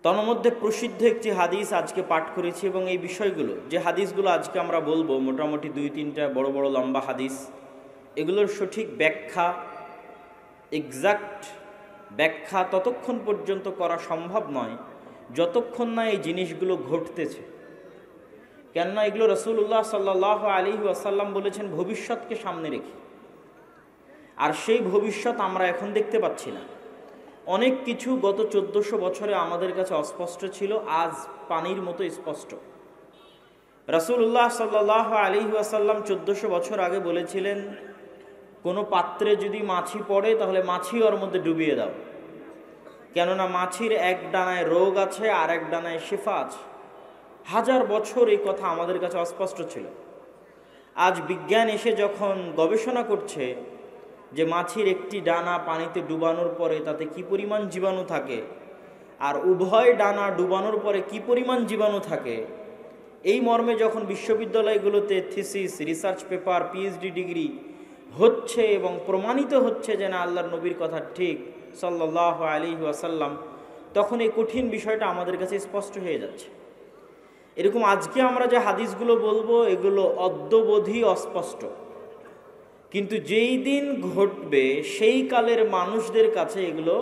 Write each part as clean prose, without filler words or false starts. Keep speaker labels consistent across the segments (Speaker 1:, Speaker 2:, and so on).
Speaker 1: তন্মধ্যে প্রসিদ্ধ একটি হাদিস আজকে পাঠ করেছি, এবং এই বিষয়গুলো যে হাদিসগুলো আজকে আমরা বলবো মোটামুটি 2-3টা বড় বড় লম্বা হাদিস, এগুলোর সঠিক ব্যাখ্যা, এক্সাক্ট ব্যাখ্যা ততক্ষণ পর্যন্ত করা সম্ভব নয় যতক্ষণ না এই জিনিসগুলো ঘটতেছে। কেননা এগুলো রাসূলুল্লাহ সাল্লাল্লাহু আলাইহি ওয়াসাল্লাম বলেছেন ভবিষ্যৎকে সামনে রেখে, আর সেই ভবিষ্যৎ আমরা এখন দেখতে পাচ্ছি না। অনেক কিছু গত 1400 বছরে আমাদের কাছে অস্পষ্ট ছিল, আজ পানির মতো স্পষ্ট। রাসূলুল্লাহ সাল্লাল্লাহু আলাইহি ওয়াসাল্লাম 1400 বছর আগে বলেছিলেন, কোনো পাত্রে যদি মাছি পড়ে তাহলে মাছি ওর মধ্যে ডুবিয়ে দাও, কেননা মাছির এক ডানায় রোগ আছে আর এক ডানায় শিফা আছে। 1000 বছর এই কথা আমাদের কাছে অস্পষ্ট ছিল। আজ বিজ্ঞান এসে যখন গবেষণা করছে যে মাছির একটি ডানা পানিতে ডুবানোর পরে তাতে কি পরিমাণ জীবাণু থাকে, আর উভয় ডানা ডুবানোর পরে কি পরিমাণ জীবাণু থাকে, এই মর্মে যখন বিশ্ববিদ্যালয়গুলোতে thesis, research paper, PhD degree হচ্ছে এবং প্রমাণিত হচ্ছে যে না আল্লাহর নবীর কথা ঠিক সাল্লাল্লাহু আলাইহি ওয়াসাল্লাম, তখন এই কঠিন বিষয়টা আমাদের কাছে স্পষ্ট হয়ে যাচ্ছে। এরকম আজকে আমরা যে হাদিসগুলো বলবো এগুলো অদ্যবধি অস্পষ্ট, কিন্তু যেই দিন ঘটবে সেই কালের মানুষদের কাছে এগুলো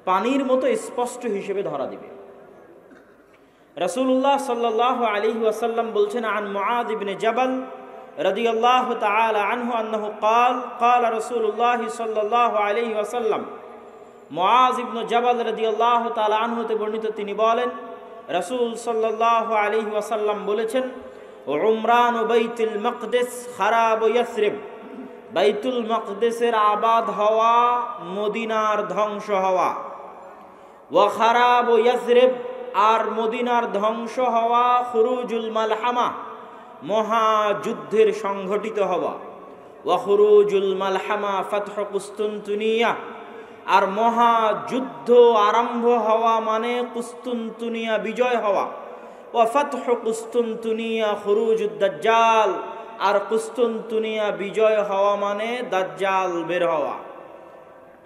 Speaker 1: পানির মতো স্পষ্ট হিসেবে ধরা দিবে। রাসূলুল্লাহ সাল্লাল্লাহু আলাইহি ওয়াসাল্লাম বলছেন, আন মুআয ইবনে জাবাল রাদিয়াল্লাহু তাআলা আনহু আন্নাহু ক্বালা রাসূলুল্লাহ সাল্লাল্লাহু আলাইহি ওয়াসাল্লাম, মুআয ইবনে জাবাল রাদিয়াল্লাহু তাআলা আনহু হতে বর্ণিত, তিনি বলেন রাসূল সাল্লাল্লাহু আলাইহি ওয়াসাল্লাম বলেছেন, উমরান বাইতুল মাকদিস খারাব ইয়াসরিব, বাইতুল মাকদিসের আবাদ হওয়া মদিনার ধ্বংস হওয়া, ওয়া খারাব ইয়াসরিব, আর মদিনার ধ্বংস হওয়া খুরুজুল মালহামা, মহাযুদ্ধের সংঘটিত হওয়া, ওয়া খুরুজুল মালহামা ফাতহু কুস্তুনতুনিয়া, আর মহাযুদ্ধ আরম্ভ হওয়া মানে কুস্তুনতুনিয়া বিজয় হওয়া, ওয়া ফাতহু কুস্তুনতুনিয়া খুরুজুদ দাজ্জাল, আর কুস্তুনতুনিয়া বিজয় হওয়া মানে দাজ্জাল বের হওয়া।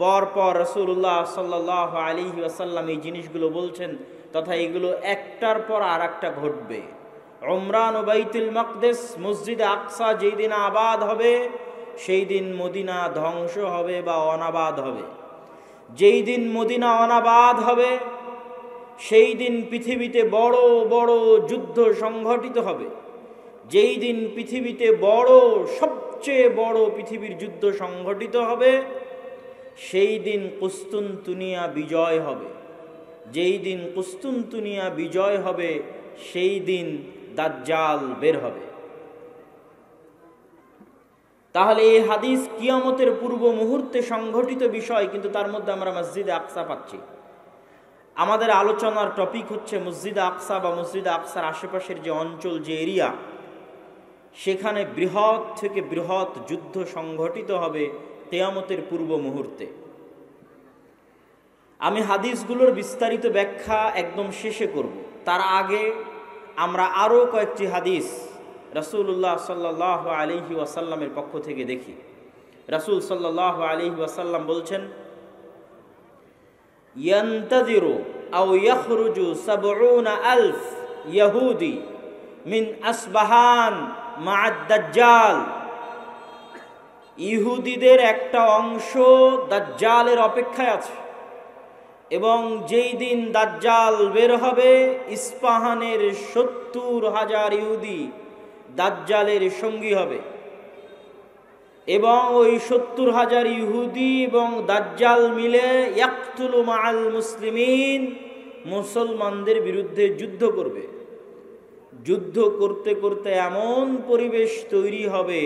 Speaker 1: পরপর রাসূলুল্লাহ সাল্লাল্লাহু আলাইহি ওয়াসাল্লাম এই জিনিসগুলো বলছেন, তথা এগুলো একটার পর আর একটা ঘটবে। উমরান ও বাইতুল মাকদিস, মসজিদে আকসা যেই দিন আবাদ হবে সেই দিন মদিনা ধ্বংস হবে বা অনাবাদ হবে। যেই দিন মদিনা অনাবাদ হবে সেই দিন পৃথিবীতে বড় বড় যুদ্ধ সংঘটিত হবে। যেই দিন পৃথিবীতে সবচেয়ে বড় পৃথিবীর যুদ্ধ সংঘটিত হবে সেই দিন কুস্তুনতুনিয়া বিজয় হবে। যেই দিন কুস্তুনতুনিয়া বিজয় হবে সেই দিন দাজ্জাল বের হবে। তাহলে এই হাদিস কিয়ামতের পূর্ব মুহূর্তে সংঘটিত বিষয়, কিন্তু তার মধ্যে আমরা মসজিদে আকসা পাচ্ছি। আমাদের আলোচনার টপিক হচ্ছে মসজিদে আকসা বা মসজিদে আকসার আশেপাশের যে অঞ্চল, যে এরিয়া, সেখানে বৃহৎ থেকে বৃহৎ যুদ্ধ সংঘটিত হবে কিয়ামতের পূর্ব মুহূর্তে। আমি হাদিসগুলোর বিস্তারিত ব্যাখ্যা একদম শেষে করব, তার আগে আমরা আরও কয়েকটি হাদিস রাসূলুল্লাহ সাল্লাল্লাহু আলাইহি ওয়াসাল্লামের পক্ষ থেকে দেখি। রাসূল সাল্লাল্লাহু আলাইহি ওয়াসাল্লাম বলছেন, ইয়ান্তাযিরু আও ইয়াখরুজু ৭০,০০০ ইহুদি মিন আসবাহান মা'আদ দাজ্জাল, ইহুদিদের একটা অংশ দাজ্জালের অপেক্ষায় আছে, এবং যেই দিন দাজ্জাল বের হবে ইস্পাহানের ৭০,০০০ ইহুদি দাজ্জালের সঙ্গী হবে, এবং ওই ৭০,০০০ ইহুদি এবং দাজ্জাল মিলে ইয়াকতুলু মা'আল মুসলিমিন, মুসলমানদের বিরুদ্ধে যুদ্ধ করবে। যুদ্ধ করতে করতে এমন পরিবেশ তৈরি হবে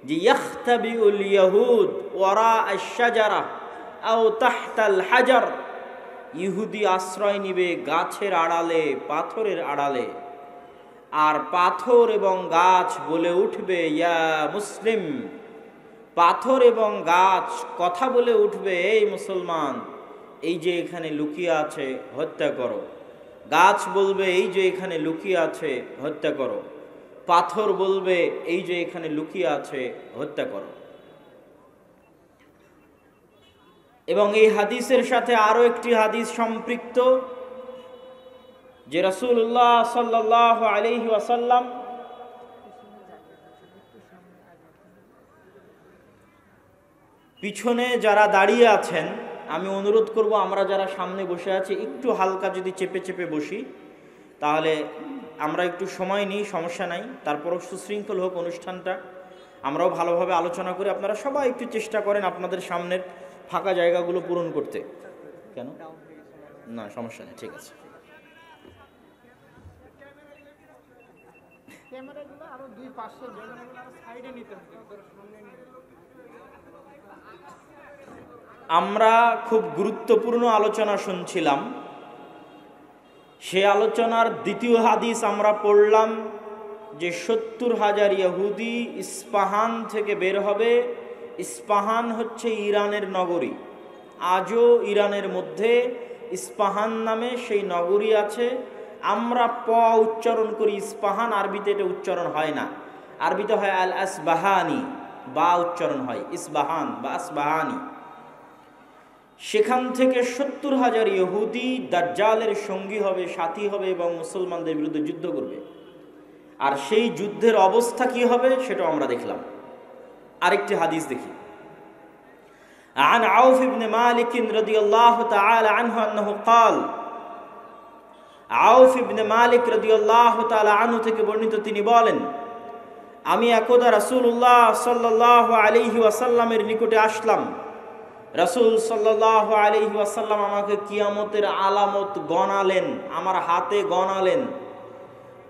Speaker 1: যে ইয়াখতাবিউল ইয়াহুদ ওয়ারা আশ-শাজারা আও তাহতাল হাজার, ইহুদি আশ্রয় নিবে গাছের আড়ালে, পাথরের আড়ালে, আর পাথর এবং গাছ বলে উঠবে ইয়া মুসলিম, পাথর এবং গাছ কথা বলে উঠবে, এই মুসলমান, এই যে এখানে লুকিয়ে আছে হত্যা করো। গাছ বলবে এই যে এখানে লুকিয়ে আছে হত্যা করো। পাথর বলবে এই যে এখানে লুকিয়ে আছে হত্যা করো। এবং এই হাদিসের সাথে আরো একটি হাদিস সম্পৃক্ত, যে রাসূলুল্লাহ সাল্লাল্লাহু আলাইহি ওয়াসাল্লাম পিছনে যারা দাঁড়িয়ে আছেন, আমি অনুরোধ করব আমরা যারা সামনে বসে আছি একটু হালকা যদি চেপে চেপে বসি তাহলে আমরা একটু সময় নিই, সমস্যা নাই। তারপরও সুশৃঙ্খল হোক অনুষ্ঠানটা, আমরাও ভালোভাবে আলোচনা করি। আপনারা সবাই একটু চেষ্টা করেন আপনাদের সামনের ফাঁকা জায়গাগুলো পূরণ করতে। কেন না, সমস্যা নেই, ঠিক আছে। আমরা খুব গুরুত্বপূর্ণ আলোচনা শুনছিলাম। সে আলোচনার দ্বিতীয় হাদিস আমরা পড়লাম যে 70,000 ইহুদি ইস্পাহান থেকে বের হবে। ইস্পাহান হচ্ছে ইরানের নগরী। আজও ইরানের মধ্যে ইস্পাহান নামে সেই নগরী আছে। আমরা প উচ্চারণ করি ইস্পাহান, আরবিতে এটা উচ্চারণ হয় না। আরবিতে হয় আল আসবাহানি, বা উচ্চারণ হয় ইসবাহান বা আসবাহানি। সেখান থেকে 70,000 ইহুদি দাজ্জালের সঙ্গী হবে, সাথী হবে এবং মুসলমানদের বিরুদ্ধে যুদ্ধ করবে। আর সেই যুদ্ধের অবস্থা কি হবে সেটাও আমরা দেখলাম। আরেকটি হাদিস দেখি। عن عوف بن مالك رضي الله تعالى عنه أنه قال, আউফ ইবনে মালিক রাদিয়াল্লাহু তাআলা আনহু থেকে বর্ণিত, তিনি বলেন, আমি একদা রাসূলুল্লাহ সাল্লাল্লাহু আলাইহি ওয়াসাল্লামের নিকটে আসলাম। রাসূল সাল্লাল্লাহু আলাইহি ওয়াসাল্লাম আমাকে কিয়ামতের আলামত গণালেন, আমার হাতে গণালেন।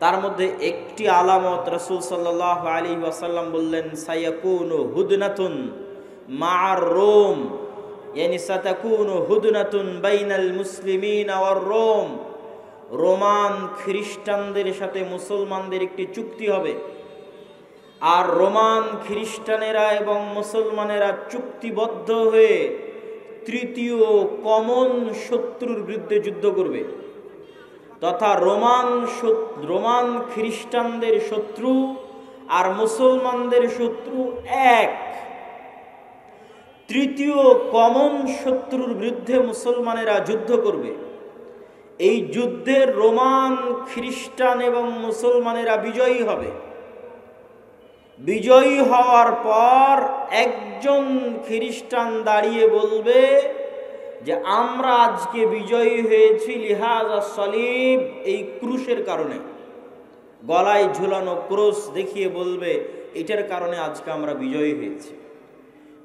Speaker 1: তার মধ্যে একটি আলামত রাসূল সাল্লাল্লাহু আলাইহি ওয়াসাল্লাম বললেন, সায়াকুনু হুদনাতুন মা'আর রোম, ইয়ানি সাতাকুনু হুদনাতুন বাইনাল মুসলিমিন ওয়ার রোম। রোমান খ্রিস্টানদের সাথে মুসলমানদের একটি চুক্তি হবে, আর রোমান খ্রিস্টানেরা এবং মুসলমানেরা চুক্তিবদ্ধ হয়ে তৃতীয় কমন শত্রুর বিরুদ্ধে যুদ্ধ করবে। তথা রোমান খ্রিস্টানদের শত্রু আর মুসলমানদের শত্রু এক। তৃতীয় কমন শত্রুর বিরুদ্ধে মুসলমানেরা যুদ্ধ করবে। এই যুদ্ধে রোমান খ্রিস্টান এবং মুসলমানেরা বিজয়ী হবে। বিজয়ী হওয়ার পর একজন খ্রিস্টান দাঁড়িয়ে বলবে যে আমরা আজকে বিজয়ী হয়েছি লিহাজা সলিব, এই ক্রুশের কারণে। গলায় ঝুলানো ক্রুশ দেখিয়ে বলবে এটার কারণে আজকে আমরা বিজয়ী হয়েছি।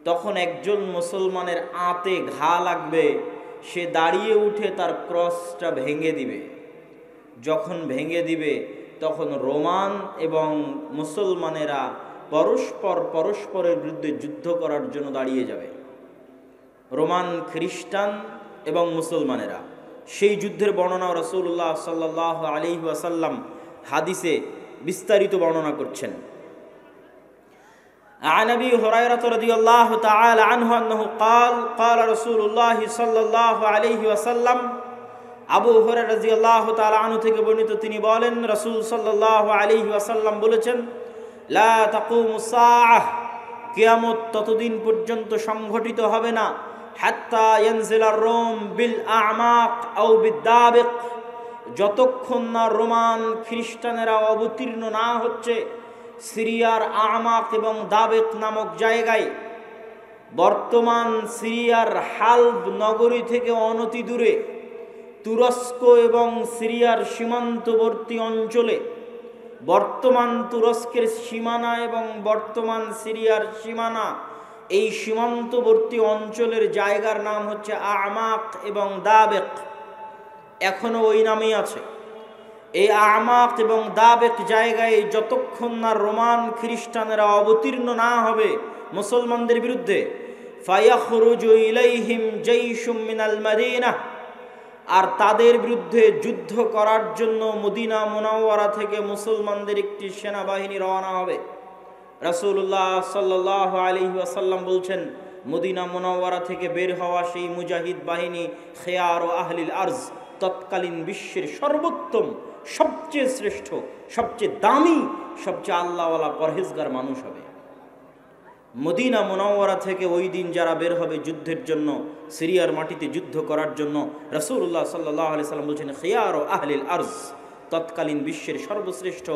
Speaker 1: তখন একজন মুসলমানের আঁতে ঘা লাগবে, সে দাঁড়িয়ে উঠে তার ক্রসটা ভেঙে দিবে। যখন ভেঙে দিবে তখন রোমান এবং মুসলমানেরা পরস্পরের বিরুদ্ধে যুদ্ধ করার জন্য দাঁড়িয়ে যাবে। রোমান খ্রিস্টান এবং মুসলমানেরা। সেই যুদ্ধের বর্ণনা রাসূলুল্লাহ সাল্লাল্লাহু আলাইহি ওয়াসাল্লাম হাদিসে বিস্তারিত বর্ণনা করছেন। عن أبي هريرة رضي الله تعالى عنه أنه قال قال رسول الله صلى الله عليه وسلم, আবু হুরায়রা রাদিয়াল্লাহু তাআলা আনহু থেকে বর্ণিত, তিনি বলেন রাসূল সাল্লাল্লাহু আলাইহি ওয়াসাল্লাম বলেছেন, লা তাকুমুস সাআহ, কিয়ামত ততদিন পর্যন্ত সংঘটিত হবে না, হাত্তা ইয়ানজিলার রোম বিল আ'মাক আও বিদাবিক, যতক্ষণ না রোমান খ্রিস্টানেরা অবতীর্ণ না হচ্ছে সিরিয়ার আমাক এবং দাবেক নামক জায়গায়। বর্তমান সিরিয়ার হালব নগরী থেকে অনতি দূরে তুরস্ক এবং সিরিয়ার সীমান্তবর্তী অঞ্চলে, বর্তমান তুরস্কের সীমানা এবং বর্তমান সিরিয়ার সীমানা, এই সীমান্তবর্তী অঞ্চলের জায়গার নাম হচ্ছে আমাক এবং দাবেক। এখনো ওই নামেই আছে। এই আমাক এবং দাবেক জায়গায় যতক্ষণ না রোমান খ্রিস্টানেরা অবতীর্ণ না হবে মুসলমানদের বিরুদ্ধে, ফায়াখরুজু ইলাইহিম জাইশুম মিনাল মাদিনাহ, আর তাদের বিরুদ্ধে যুদ্ধ করার জন্য মদিনা মুনাওয়ারা থেকে মুসলমানদের একটি সেনাবাহিনী রওনা হবে। রাসূলুল্লাহ সাল্লাল্লাহু আলাইহি ওয়াসাল্লাম বলছেন, মদিনা মুনাওয়ারা থেকে বের হওয়া সেই মুজাহিদ বাহিনী খেয়ার ও আহলিল আরজ, তৎকালীন বিশ্বের সর্বোত্তম, সবচেয়ে শ্রেষ্ঠ, সবচেয়ে দামি, সবচেয়ে আল্লাহওয়ালা পরহেজগার মানুষ হবে। মদিনা মুনাওয়ারা থেকে ওই দিন যারা বের হবে যুদ্ধের জন্য, সিরিয়ার মাটিতে যুদ্ধ করার জন্য, রাসূলুল্লাহ সাল্লাল্লাহু আলাইহি সাল্লাম বলছেন খিয়ারু আহলিল আরজ, তৎকালীন বিশ্বের সর্বশ্রেষ্ঠ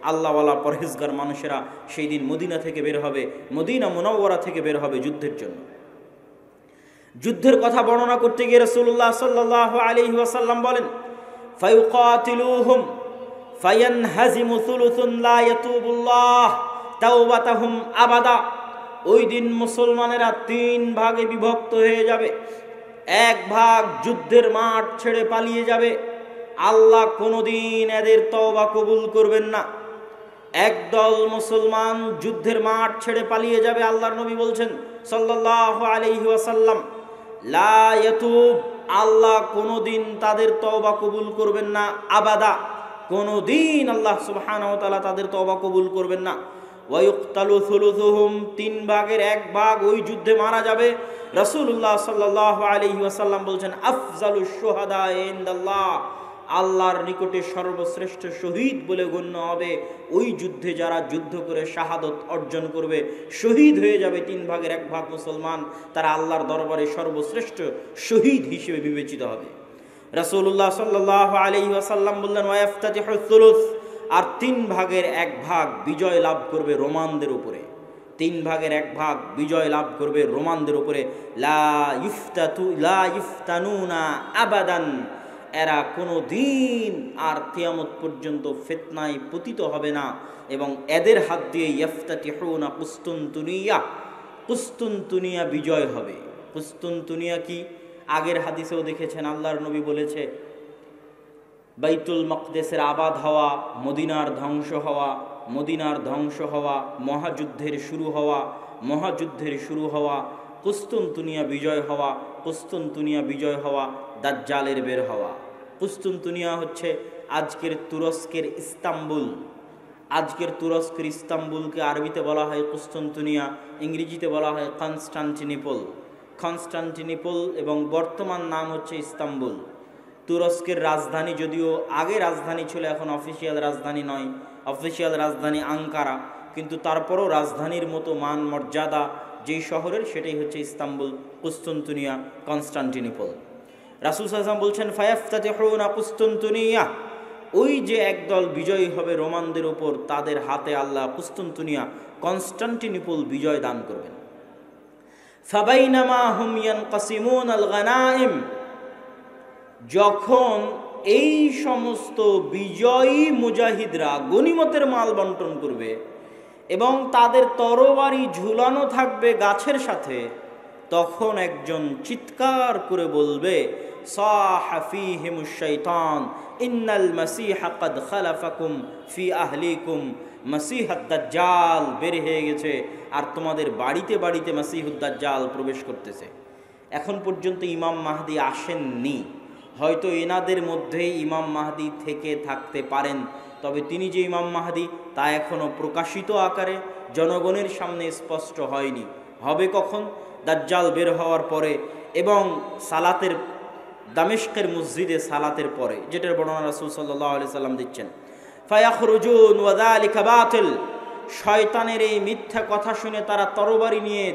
Speaker 1: আল্লাহওয়ালা পরহেজগার মানুষেরা সেই দিন মদিনা থেকে বের হবে, মদিনা মুনাওয়ারা থেকে বের হবে যুদ্ধের জন্য। যুদ্ধের কথা বর্ণনা করতে গিয়ে রাসূলুল্লাহ সাল্লাল্লাহু আলাইহি ওয়াসাল্লাম বলেন ফায়ুকাতিলুহুম ফায়ানহাজিমু সুলুসুন লা ইয়াতুবুল্লাহ তাওবাতাহুম আবাদা। ওই দিন মুসলমানেরা 3 ভাগে বিভক্ত হয়ে যাবে। এক ভাগ যুদ্ধের মাঠ ছেড়ে পালিয়ে যাবে, আল্লাহ কোনোদিন এদের তওবা কবুল করবেন না। একদল মুসলমান যুদ্ধের মাঠ ছেড়ে পালিয়ে যাবে, আল্লাহর নবী বলছেন সাল্লাল্লাহু আলাইহি ওয়াসাল্লাম লা ইয়াতুব, আল্লাহ কোনোদিন তাদের তওবা কবুল করবেন না, আবাদা, কোনোদিন আল্লাহ সুবহানাহু ওয়া তাআলা তাদের তওবা কবুল করবেন না। ওয়ায়ুকতালু সুলুসুহুম, 3 ভাগের 1 ভাগ ওই যুদ্ধে মারা যাবে। রাসূলুল্লাহ সাল্লাল্লাহু আলাইহি ওয়াসাল্লাম বলছেন আফজালুশ শুহাদা ইনদাল্লাহ, আল্লাহর নিকটে সর্বশ্রেষ্ঠ শহীদ বলে গণ্য হবে ওই যুদ্ধে যারা যুদ্ধ করে শাহাদত অর্জন করবে, শহীদ হয়ে যাবে 3 ভাগের 1 ভাগ মুসলমান, তারা আল্লাহর দরবারে সর্বশ্রেষ্ঠ শহীদ হিসেবে বিবেচিত হবে। রাসূলুল্লাহ সাল্লাল্লাহু আলাইহি ওয়াসাল্লাম বললেন ওয়াইফতাতিহুস সুলুস, আর 3 ভাগের 1 ভাগ বিজয় লাভ করবে রোমানদের উপরে, 3 ভাগের 1 ভাগ বিজয় লাভ করবে রোমানদের উপরে। লা ইফতানুনা আবাদান, এরা কোনো দিন আর কিয়ামত পর্যন্ত ফিতনায় পতিত হবে না, এবং এদের হাত দিয়ে ইফতাতিহুনা কুস্তুনতুনিয়া, কুস্তুনতুনিয়া বিজয় হবে। কুস্তুনতুনিয়া কি? আগের হাদিসেও দেখেছেন আল্লাহর নবী বলেছে বাইতুল মাকদেসের আবাদ হওয়া, মদিনার ধ্বংস হওয়া, মদিনার ধ্বংস হওয়া, মহাযুদ্ধের শুরু হওয়া, মহাযুদ্ধের শুরু হওয়া, কুস্তুনতুনিয়া বিজয় হওয়া, কুস্তুনতুনিয়া বিজয় হওয়া, দাজ্জালের বের হওয়া। কুস্তুনতুনিয়া হচ্ছে আজকের তুরস্কের ইস্তাম্বুল। আজকের তুরস্কের ইস্তাম্বুলকে আরবিতে বলা হয় কুস্তুনতুনিয়া, ইংরেজিতে বলা হয় কনস্টান্টিনিপল। কনস্টান্টিনিপল এবং বর্তমান নাম হচ্ছে ইস্তাম্বুল। তুরস্কের রাজধানী, যদিও আগে রাজধানী ছিল, এখন অফিসিয়াল রাজধানী নয়, অফিসিয়াল রাজধানী আঙ্কারা, কিন্তু তারপরও রাজধানীর মতো মান মর্যাদা যেই শহরের, সেটাই হচ্ছে ইস্তাম্বুল, কুস্তুনতুনিয়া, কনস্টান্টিনিপল। রাসূল সাল্লাল্লাহু আলাইহি ওয়াসাল্লাম বলছেন ফায়াফতাতিহুনা কুস্তুনতুনিয়া, ওই যে একদল বিজয়ী হবে রোমানদের উপর, তাদের হাতে আল্লাহ কুস্তুনতুনিয়া, কনস্টান্টিনিপল বিজয় দান করবেন। ফাবাইনামা হুম ইয়ানকাসিমুনাল গানাইম, যখন এই সমস্ত বিজয়ী মুজাহিদরা গনিমতের মাল বন্টন করবে এবং তাদের তরবারি ঝুলানো থাকবে গাছের সাথে, তখন একজন চিৎকার করে বলবে সাহা ফীহিমুশ শাইতান ইন্নাল মাসীহা ক্বাদ খালাফাকুম ফি আহলিকুম, মাসীহুদ দাজ্জাল বের হয়ে গেছে আর তোমাদের বাড়িতে বাড়িতে মাসীহুদ দাজ্জাল প্রবেশ করতেছে। এখন পর্যন্ত ইমাম মাহদী আসেননি, হয়তো এনাদের মধ্যেই ইমাম মাহদী থেকে থাকতে পারেন, তবে তিনি যে ইমাম মাহদী তা এখনও প্রকাশিত আকারে জনগণের সামনে স্পষ্ট হয়নি। হবে কখন? দাজ্জাল বের হওয়ার পরে এবং সালাতের, দামেস্কের মসজিদে সালাতের পরে, যেটার বর্ণনা রাসূল সাল্লাল্লাহু আলাইহি সাল্লাম দিচ্ছেন। ফায়াখরুজুন ওয়া যালিকা বাতিল, শয়তানের এই মিথ্যা কথা শুনে তারা তরবারি নিয়ে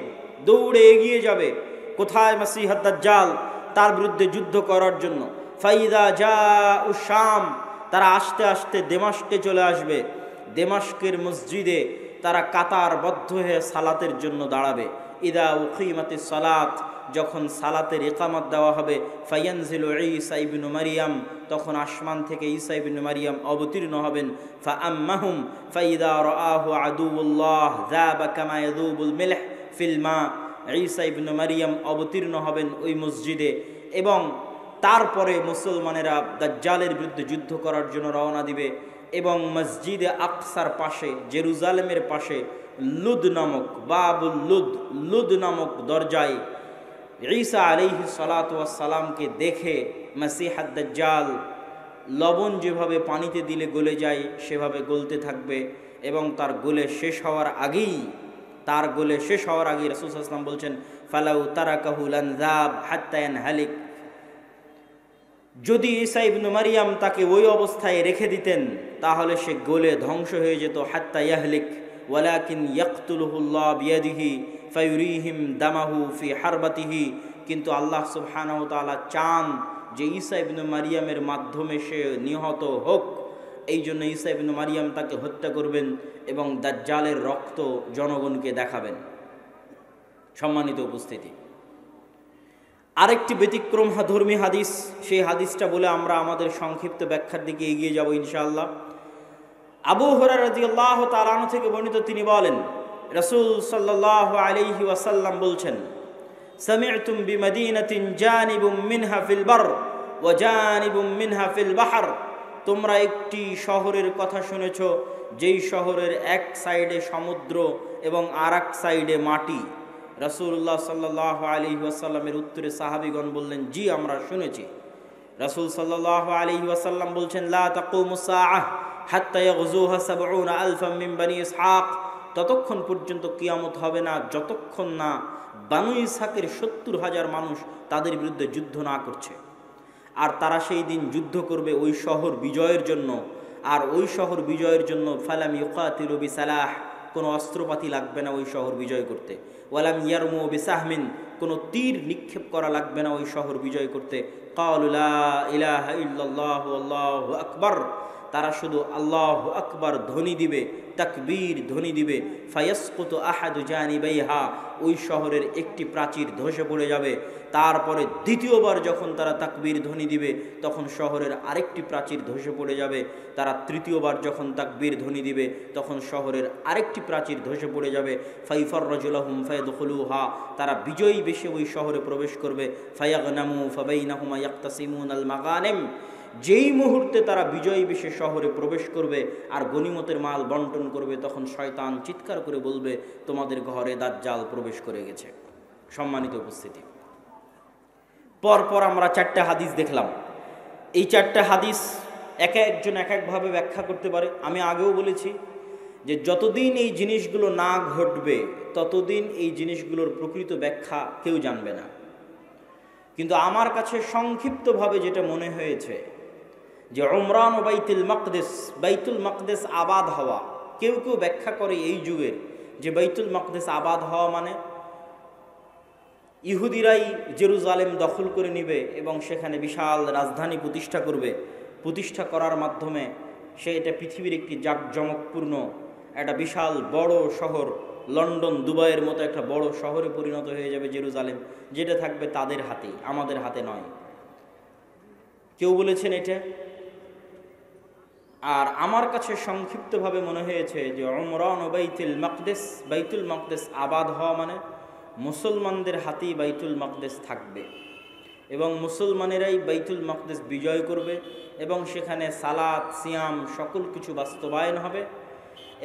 Speaker 1: দৌড়ে এগিয়ে যাবে কোথায়? মাসীহুদ দাজ্জাল, তার বিরুদ্ধে যুদ্ধ করার জন্য। ফাইদা জাউ শাম, তারা আস্তে আস্তে দেমাস্কে চলে আসবে। দেমাস্কের মসজিদে তারা কাতারবদ্ধ হয়ে সালাতের জন্য দাঁড়াবে। ইদা উকিমাতিস সালাত, যখন সালাতের ইকামত দেওয়া হবে, ফায়ানজিলু ঈসা ইবনু মারিয়াম, তখন আসমান থেকে ঈসা ইবনু মারিয়াম অবতীর্ণ হবেন। ফাআম্মাহুম ফাইদা রাআহু আদুউল্লাহ যাবা কামা ইয়াযুবুল মিলহ ফিল মা, ঈসা ইবনু মারিয়াম অবতীর্ণ হবেন ওই মসজিদে, এবং তারপরে মুসলমানেরা দাজ্জালের বিরুদ্ধে যুদ্ধ করার জন্য রওনা দিবে। এবং মসজিদে আকসার পাশে, জেরুজালেমের পাশে লুদ নামক, বাবুল লুদ, লুদ নামক দরজায় ঈসা আলাইহিস সালাতু ওয়াস সালামকে দেখে মাসীহুদ দাজ্জাল লবণ যেভাবে পানিতে দিলে গলে যায় সেভাবে গলতে থাকবে, এবং তার গলে শেষ হওয়ার আগেই, তার গলে শেষ হওয়ার আগেই রাসূল সাল্লাল্লাহু আলাইহি ওয়াসাল্লাম বলছেন ফালাউ তারাকাহু লানযাব হাত্তা ইয়ানহালিক, যদি ঈসা ইবনু মারিয়াম তাকে ওই অবস্থায় রেখে দিতেন তাহলে সে গলে ধ্বংস হয়ে যেত। হাত্তা ইয়াহলিক, ওয়ালাকিন ইয়াকতুলুহুল্লাহ বিয়াদিহি ফায়ুরিহিম দামাহু ফি হারবাতিহি, কিন্তু আল্লাহ সুবহানাহু ওয়া তাআলা চান যে ঈসা ইবনে মারিয়ামের মাধ্যমে সে নিহত হোক। এই জন্য ঈসা ইবনে মারিয়াম তাকে হত্যা করবেন এবং দাজ্জালের রক্ত জনগণকে দেখাবেন। সম্মানিত উপস্থিতি, আরেকটি ব্যতিক্রম ধর্মী হাদিস, সেই হাদিসটা বলে আমরা আমাদের সংক্ষিপ্ত ব্যাখ্যার দিকে এগিয়ে যাব ইনশাআল্লাহ। আবু হুরায়রা রাদিয়াল্লাহু তাআলা আনহু থেকে বর্ণিত, তিনি বলেন রাসূল সাল্লাল্লাহু আলাইহি ওয়াসাল্লাম বলছেন, সামি'তুম বিমাদিনাতিন জানিবুম মিনহা ফিল বার ওয়া জানিবুম মিনহা ফিল বাহর, তোমরা একটি শহরের কথা শুনেছ যেই শহরের এক সাইডে সমুদ্র এবং আর এক সাইডে মাটি। রাসূলুল্লাহ সাল্লাল্লাহু আলাইহি ওয়াসাল্লামের উত্তরে সাহাবীগণ বললেন, জি আমরা শুনেছি। রাসূল সাল্লাল্লাহু আলাইহি ওয়াসাল্লাম বলছেন, লা তাকুমুস সাআহ হাত্তা ইয়াগযুহা ৭০ আলফাম মিন বনি ইসহাক, ততক্ষণ পর্যন্ত কিয়ামত হবে না যতক্ষণ না বানু ইসহাকের ৭০,০০০ মানুষ তাদের বিরুদ্ধে যুদ্ধ না করছে। আর তারা সেই দিন যুদ্ধ করবে ওই শহর বিজয়ের জন্য। আর ওই শহর বিজয়ের জন্য ফালাম ইউকাতিলু বিসালাহ, কোনো অস্ত্রপাতি লাগবে না ওই শহর বিজয় করতে। ওয়ালাম ইয়ারমু বিসাহমিন, কোনো তীর নিক্ষেপ করা লাগবে না ওই শহর বিজয় করতে। ক্বালু লা ইলাহা ইল্লাল্লাহু আল্লাহু আকবার, তারা শুধু আল্লাহু আকবার ধ্বনি দিবে, তাকবীর ধ্বনি দিবে। ফায়াসকুতু আহাদু জানিবাইহা, ওই শহরের একটি প্রাচীর ধসে পড়ে যাবে। তারপরে দ্বিতীয়বার যখন তারা তাকবীর ধ্বনি দিবে তখন শহরের আরেকটি প্রাচীর ধসে পড়ে যাবে। তারা তৃতীয়বার যখন তাকবীর ধ্বনি দিবে তখন শহরের আরেকটি প্রাচীর ধসে পড়ে যাবে। ফাইফাররাজু লাহুম ফায়াদখুলুহা, তারা বিজয়ী বেশে ওই শহরে প্রবেশ করবে। ফায়াগনামু ফাবাইনাহুমা ইয়াকতাসিমুনাল মাগানিম, যেই মুহূর্তে তারা বিজয়ী বেশে শহরে প্রবেশ করবে আর গনিমতের মাল বন্টন করবে, তখন শয়তান চিৎকার করে বলবে, তোমাদের ঘরে দাজ্জাল প্রবেশ করে গেছে। সম্মানিত উপস্থিতি, পরপর আমরা 4টা হাদিস দেখলাম। এই 4টা হাদিস এক একজন এক একভাবে ব্যাখ্যা করতে পারে। আমি আগেও বলেছি যে যতদিন এই জিনিসগুলো না ঘটবে ততদিন এই জিনিসগুলোর প্রকৃত ব্যাখ্যা কেউ জানবে না। কিন্তু আমার কাছে সংক্ষিপ্তভাবে যেটা মনে হয়েছে যে উমরান ও বাইতুল মাকদেস আবাদ হওয়া, কেউ কেউ ব্যাখ্যা করে এই যুগের যে বাইতুল মাকদেস আবাদ হওয়া মানে ইহুদিরাই জেরুজালেম দখল করে নিবে এবং সেখানে বিশাল রাজধানী প্রতিষ্ঠা করবে। প্রতিষ্ঠা করার মাধ্যমে সে এটা পৃথিবীর একটি জাঁকজমকপূর্ণ একটা বিশাল বড় শহর, লন্ডন দুবাইয়ের মতো একটা বড় শহরে পরিণত হয়ে যাবে জেরুজালেম, যেটা থাকবে তাদের হাতেই, আমাদের হাতে নয়। কেউ বলেছেন এটা। আর আমার কাছে সংক্ষিপ্তভাবে মনে হয়েছে যে উমরান ও বাইতুল মাকদেস আবাদ হওয়া মানে মুসলমানদের হাতেই বাইতুল মাকদেস থাকবে এবং মুসলমানেরাই বাইতুল মাকদেস বিজয় করবে এবং সেখানে সালাত সিয়াম সকল কিছু বাস্তবায়ন হবে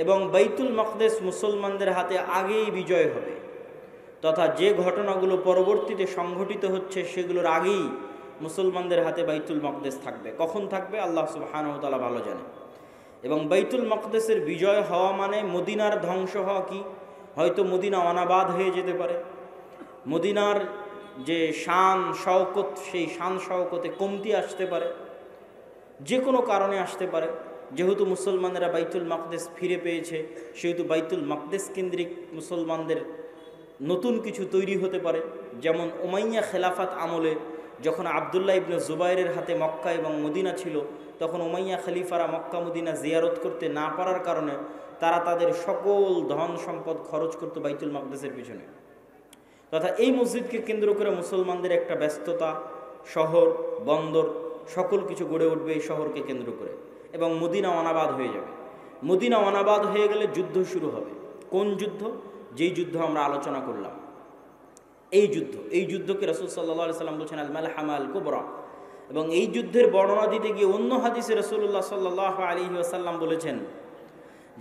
Speaker 1: এবং বাইতুল মাকদেস মুসলমানদের হাতে আগেই বিজয় হবে, তথা যে ঘটনাগুলো পরবর্তীতে সংঘটিত হচ্ছে সেগুলোর আগেই মুসলমানদের হাতে বাইতুল মাকদেস থাকবে। কখন থাকবে আল্লাহ সুবহানাহু ওয়া তাআলা ভালো জানে। এবং বাইতুল মাকদেসের বিজয় হওয়া মানে মদিনার ধ্বংস হওয়া কি? হয়তো মদিনা অনাবাদ হয়ে যেতে পারে, মদিনার যে শান শওকত সেই শান শওকতে কমতি আসতে পারে, যে কোনো কারণে আসতে পারে। যেহেতু মুসলমানেরা বাইতুল মাকদেস ফিরে পেয়েছে সেহেতু বাইতুল মাকদেস কেন্দ্রিক মুসলমানদের নতুন কিছু তৈরি হতে পারে। যেমন উমাইয়া খেলাফাত আমলে যখন আবদুল্লাহ ইবনে জুবাইরের হাতে মক্কা এবং মদিনা ছিল, তখন উমাইয়া খলিফারা মক্কা মদিনা জিয়ারত করতে না পারার কারণে তারা তাদের সকল ধন সম্পদ খরচ করত বাইতুল মাকদেসের পিছনে। তথা এই মসজিদকে কেন্দ্র করে মুসলমানদের একটা ব্যস্ততা, শহর বন্দর সকল কিছু গড়ে উঠবে এই শহরকে কেন্দ্র করে এবং মদিনা অনাবাদ হয়ে যাবে। মদিনা অনাবাদ হয়ে গেলে যুদ্ধ শুরু হবে। কোন যুদ্ধ? যেই যুদ্ধ আমরা আলোচনা করলাম, এই যুদ্ধকে রাসূল সাল্লাল্লাহু আলাইহি সাল্লাম বলছেন আল মালহামা আল কুবরা। এবং এই যুদ্ধের বর্ণনা দিতে গিয়ে অন্য হাদিসে রাসূলুল্লাহ সাল্লাল্লাহু আলাইহি ওয়াসাল্লাম বলেছেন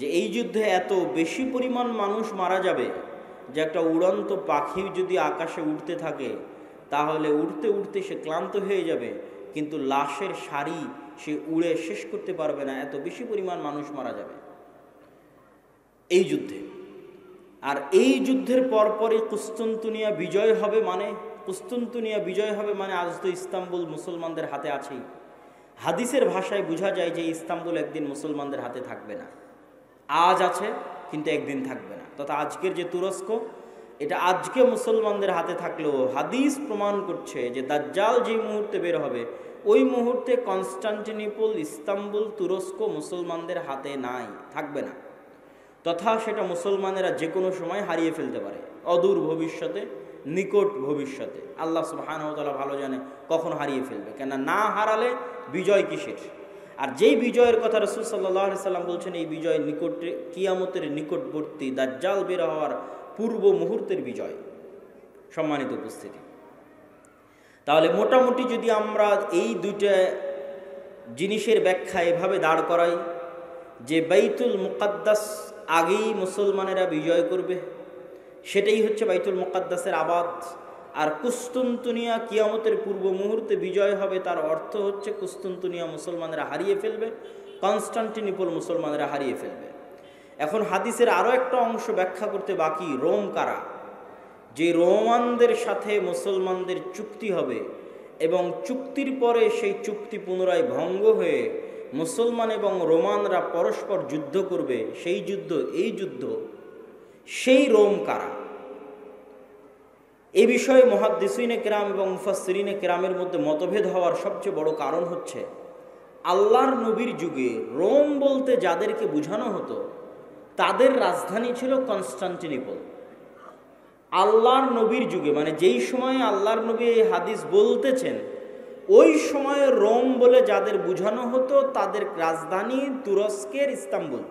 Speaker 1: যে এই যুদ্ধে এত বেশি পরিমাণ মানুষ মারা যাবে যে একটা উড়ন্ত পাখি যদি আকাশে উড়তে থাকে তাহলে উড়তে উড়তে সে ক্লান্ত হয়ে যাবে, কিন্তু লাশের সারি সে উড়ে শেষ করতে পারবে না, এত বেশি পরিমাণ মানুষ মারা যাবে এই যুদ্ধে। আর এই যুদ্ধের পরপরই কুস্তুনতুনিয়া বিজয় হবে মানে আজ তো ইস্তাম্বুল মুসলমানদের হাতে আছেই। হাদিসের ভাষায় বোঝা যায় যে ইস্তাম্বুল একদিন মুসলমানদের হাতে থাকবে না। আজ আছে কিন্তু একদিন থাকবে না। তথা আজকের যে তুরস্ক, এটা আজকে মুসলমানদের হাতে থাকলেও হাদিস প্রমাণ করছে যে দাজ্জাল যেই মুহূর্তে বের হবে ওই মুহূর্তে কনস্টান্টিনোপল, ইস্তাম্বুল, তুরস্ক মুসলমানদের হাতে নাই, থাকবে না। তথা সেটা মুসলমানেরা যে কোনো সময় হারিয়ে ফেলতে পারে, অদূর ভবিষ্যতে, নিকট ভবিষ্যতে। আল্লাহ সুবহানাহু ওয়া তাআলা ভালো জানে কখন হারিয়ে ফেলবে, কেন না হারালে বিজয় কিসের। আর যেই বিজয়ের কথা রাসূল সাল্লাল্লাহু আলাইহি সাল্লাম বলছেন, এই বিজয় নিকটে, কিয়ামতের নিকটবর্তী, দাজ্জাল বের হওয়ার পূর্ব মুহূর্তের বিজয়। সম্মানিত উপস্থিতি, তাহলে মোটামুটি যদি আমরা এই দুইটা জিনিসের ব্যাখ্যা এভাবে দাঁড় করাই যে বাইতুল মুকাদ্দাস আগেই মুসলমানেরা বিজয় করবে, সেটাই হচ্ছে বাইতুল মুকাদ্দাসের আবাদ। আর কুস্তুনতুনিয়া কিয়ামতের পূর্ব মুহূর্তে বিজয় হবে, তার অর্থ হচ্ছে কুস্তুনতুনিয়া মুসলমানেরা হারিয়ে ফেলবে, কনস্টান্টিনোপল মুসলমানেরা হারিয়ে ফেলবে। এখন হাদিসের আরও একটা অংশ ব্যাখ্যা করতে বাকি, রোম কারা। যে রোমানদের সাথে মুসলমানদের চুক্তি হবে এবং চুক্তির পরে সেই চুক্তি পুনরায় ভঙ্গ হয়ে মুসলমান এবং রোমানরা পরস্পর যুদ্ধ করবে, সেই যুদ্ধ, এই যুদ্ধ, সেই রোম কারা। এ বিষয়ে মুহাদ্দিসিনে কেরাম এবং মুফাসসিরিনে কেরামের মধ্যে মতভেদ হওয়ার সবচেয়ে বড় কারণ হচ্ছে আল্লাহর নবীর যুগে রোম বলতে যাদেরকে বোঝানো হতো তাদের রাজধানী ছিল কনস্টান্টিনোপল। আল্লাহর নবীর যুগে, মানে যেই সময়ে আল্লাহর নবী এই হাদিস বলতেছেন, ওই সময়ে রোম বলে যাদের বোঝানো হতো তাদের রাজধানী তুরস্কের ইস্তাম্বুল,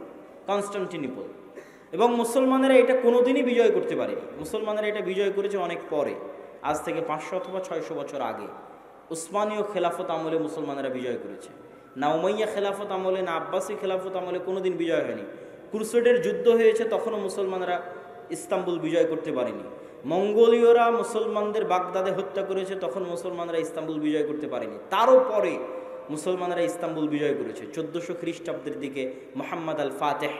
Speaker 1: কনস্টান্টিনোপল। এবং মুসলমানেরা এটা কোনোদিনই বিজয় করতে পারেনি। মুসলমানেরা এটা বিজয় করেছে অনেক পরে, আজ থেকে 500 অথবা 600 বছর আগে। উসমানীয় খেলাফত আমলে মুসলমানেরা বিজয় করেছে, না উমাইয়া খেলাফত আমলে, না আব্বাসী খেলাফত আমলে কোনোদিন বিজয় হয়নি। ক্রুসেডের যুদ্ধ হয়েছে, তখনও মুসলমানেরা ইস্তাম্বুল বিজয় করতে পারেনি। মঙ্গোলীয়রা মুসলমানদের বাগদাদে হত্যা করেছে, তখন মুসলমানরা ইস্তাম্বুল বিজয় করতে পারেনি। তারও পরে মুসলমানরা ইস্তাম্বুল বিজয় করেছে 1400 খ্রিস্টাব্দের দিকে, মুহাম্মদ আল ফাতেহ।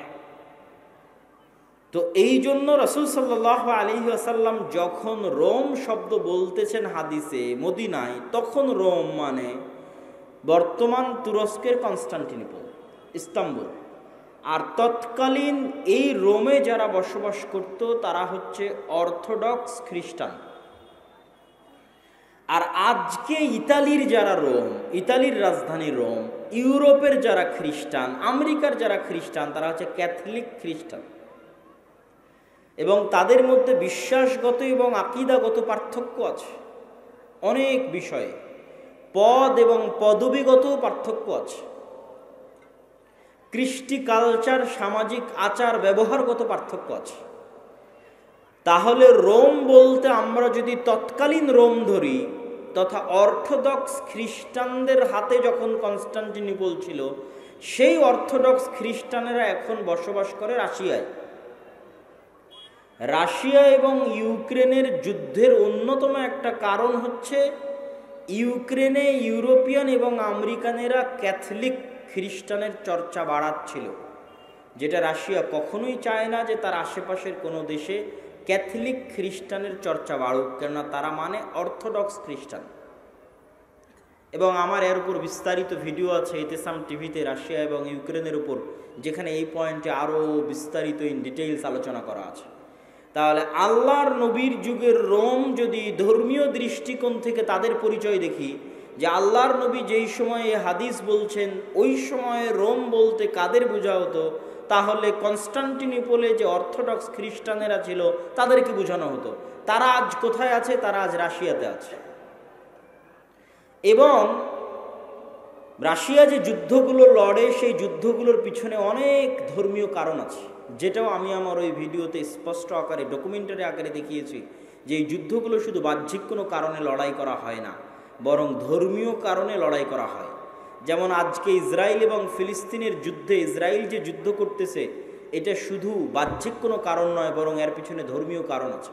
Speaker 1: তো এই জন্য রাসূল সাল্লাল্লাহু আলাইহি ওয়াসাল্লাম যখন রোম শব্দ বলতেছেন হাদিসে মদিনায়, তখন রোম মানে বর্তমান তুরস্কের কনস্টান্টিনোপল, ইস্তাম্বুল। আর তৎকালীন এই রোমে যারা বসবাস করত তারা হচ্ছে অর্থোডক্স খ্রিস্টান। আর আজকে ইতালির যারা রোম, ইতালির রাজধানী রোম, ইউরোপের যারা খ্রিস্টান, আমেরিকার যারা খ্রিস্টান, তারা হচ্ছে ক্যাথলিক খ্রিস্টান। এবং তাদের মধ্যে বিশ্বাসগত এবং আকীদাগত পার্থক্য আছে অনেক বিষয়ে, পদ এবং পদবিগত পার্থক্য আছে, কৃষ্টি কালচার, সামাজিক আচার ব্যবহারগত পার্থক্য আছে। তাহলে রোম বলতে আমরা যদি তৎকালীন রোম ধরি, তথা অর্থোডক্স খ্রিস্টানদের হাতে যখন কনস্টান্টিনোপল ছিল, সেই অর্থোডক্স খ্রিস্টানেরা এখন বসবাস করে রাশিয়ায়। রাশিয়া এবং ইউক্রেনের যুদ্ধের অন্যতম একটা কারণ হচ্ছে ইউক্রেনে ইউরোপিয়ান এবং আমেরিকানেরা ক্যাথলিক খ্রিস্টানের চর্চা বাড়াচ্ছিল, যেটা রাশিয়া কখনোই চায় না যে তার আশেপাশের কোনো দেশে ক্যাথলিক খ্রিস্টানের চর্চা বাড়ুক, কেননা তারা মানে অর্থোডক্স খ্রিস্টান। এবং আমার এর উপর বিস্তারিত ভিডিও আছে ইতিসাম টিভিতে, রাশিয়া এবং ইউক্রেনের উপর, যেখানে এই পয়েন্টে আরও বিস্তারিত ইন ডিটেইলস আলোচনা করা আছে। তাহলে আল্লাহর নবীর যুগের রোম যদি ধর্মীয় দৃষ্টিকোণ থেকে তাদের পরিচয় দেখি, যে আল্লাহর নবী যেই সময়ে হাদিস বলছেন ওই সময়ে রোম বলতে কাদের বোঝা হতো, তাহলে কনস্টান্টিনোপলে যে অর্থোডক্স খ্রিস্টানেরা ছিল তাদেরকে বোঝানো হতো। তারা আজ কোথায় আছে? তারা আজ রাশিয়াতে আছে। এবং রাশিয়া যে যুদ্ধগুলো লড়ে, সেই যুদ্ধগুলোর পিছনে অনেক ধর্মীয় কারণ আছে, যেটাও আমি আমার ওই ভিডিওতে স্পষ্ট আকারে, ডকুমেন্টারি আকারে দেখিয়েছি, যে এই যুদ্ধগুলো শুধু বাহ্যিক কোনো কারণে লড়াই করা হয় না, বরং ধর্মীয় কারণে লড়াই করা হয়। যেমন আজকে ইসরায়েল এবং ফিলিস্তিনের যুদ্ধে ইসরায়েল যে যুদ্ধ করতেছে, এটা শুধু বাহ্যিক কোনো কারণ নয়, বরং এর পিছনে ধর্মীয় কারণ আছে,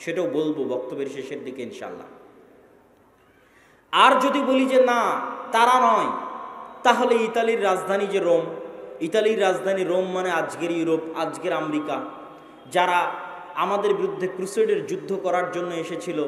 Speaker 1: সেটাও বলবো বক্তব্যের শেষের দিকে ইনশাল্লাহ। আর যদি বলি যে না, তারা নয়, তাহলে ইতালির রাজধানী যে রোম, ইতালির রাজধানী রোম মানে আজকের ইউরোপ, আজকের আমেরিকা, যারা আমাদের বিরুদ্ধে ক্রুসেডের যুদ্ধ করার জন্য এসেছিল,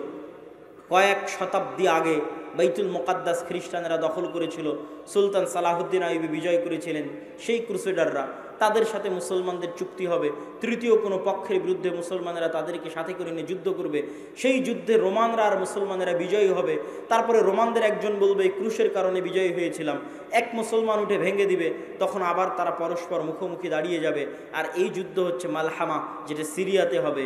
Speaker 1: কয়েক শতাব্দী আগে বাইতুল মুকাদ্দাস খ্রিস্টানেরা দখল করেছিল, সুলতান সালাহুদ্দিন আইয়ুবী বিজয় করেছিলেন, সেই ক্রুসেডাররা তাদের সাথে মুসলমানদের চুক্তি হবে, তৃতীয় কোনো পক্ষের বিরুদ্ধে মুসলমানেরা তাদেরকে সাথে করে নিয়ে যুদ্ধ করবে, সেই যুদ্ধে রোমানরা আর মুসলমানেরা বিজয়ী হবে। তারপরে রোমানদের একজন বলবে এই ক্রুশের কারণে বিজয়ী হয়েছিলাম, এক মুসলমান উঠে ভেঙে দিবে, তখন আবার তারা পরস্পর মুখোমুখি দাঁড়িয়ে যাবে। আর এই যুদ্ধ হচ্ছে মালহামা, যেটা সিরিয়াতে হবে।